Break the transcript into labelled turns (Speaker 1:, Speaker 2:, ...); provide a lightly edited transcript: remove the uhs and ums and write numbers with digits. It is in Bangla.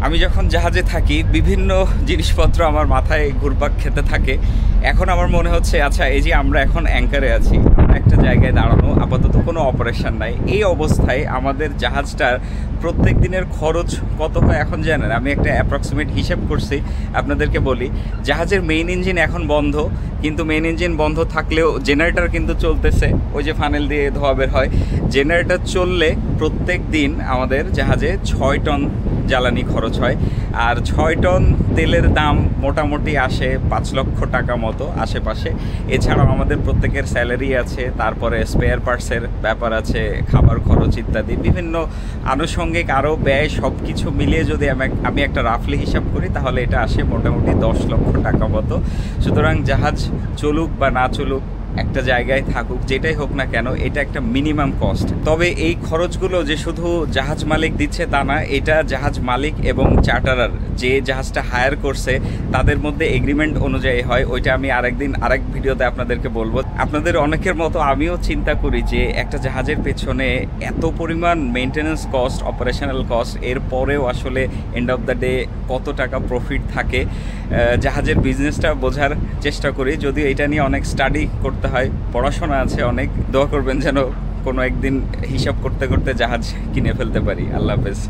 Speaker 1: আমি যখন জাহাজে থাকি বিভিন্ন জিনিসপত্র আমার মাথায় ঘুরপাক খেতে থাকে। এখন আমার মনে হচ্ছে আচ্ছা, এই যে আমরা এখন অ্যাঙ্কারে আছি, আমরা একটা জায়গায় দাঁড়ানো, আপাতত কোনো অপারেশন নাই, এই অবস্থায় আমাদের জাহাজটার প্রত্যেক দিনের খরচ কত হয় এখন জানেন? আমি একটা অ্যাপ্রক্সিমেট হিসাব করছি, আপনাদেরকে বলি। জাহাজের মেইন ইঞ্জিন এখন বন্ধ, কিন্তু মেইন ইঞ্জিন বন্ধ থাকলেও জেনারেটর কিন্তু চলতেছে, ওই যে ফানেল দিয়ে ধোয়া বের হয়। জেনারেটর চললে প্রত্যেক দিন আমাদের জাহাজে 6 টন জ্বালানি খরচ হয়, আর 6 টন তেলের দাম মোটামুটি আসে 5 লক্ষ টাকা মতো আশেপাশে। এছাড়াও আমাদের প্রত্যেকের স্যালারি আছে, তারপরে স্পেয়ার পার্টসের ব্যাপার আছে, খাবার খরচ ইত্যাদি বিভিন্ন আনুষঙ্গিক আরও ব্যয়, সব কিছু মিলিয়ে যদি আমি একটা রাফলি হিসাব করি তাহলে এটা আসে মোটামুটি 10 লক্ষ টাকা মতো। সুতরাং জাহাজ চলুক বা না চলুক, একটা জায়গায় থাকুক, যেটাই হোক না কেন, এটা একটা মিনিমাম কস্ট। তবে এই খরচগুলো যে শুধু জাহাজ মালিক দিচ্ছে তা না, এটা জাহাজ মালিক এবং চার্টারার যে জাহাজটা হায়ার করছে তাদের মধ্যে এগ্রিমেন্ট অনুযায়ী হয়। ওইটা আমি আরেক ভিডিওতে আপনাদেরকে বলবো। আপনাদের অনেকের মতো আমিও চিন্তা করি যে একটা জাহাজের পেছনে এত পরিমাণ মেনটেন্যান্স কস্ট, অপারেশনাল কস্ট, এরপরেও আসলে এন্ড অফ দ্য ডে কত টাকা প্রফিট থাকে। জাহাজের বিজনেসটা বোঝার চেষ্টা করি, যদিও এটা নিয়ে অনেক স্টাডি করতে হয়, পড়াশোনা আছে অনেক। দোয়া করবেন যেন কোনো একদিন হিসাব করতে করতে জাহাজ কিনে ফেলতে পারি। আল্লাহ হাফেজ।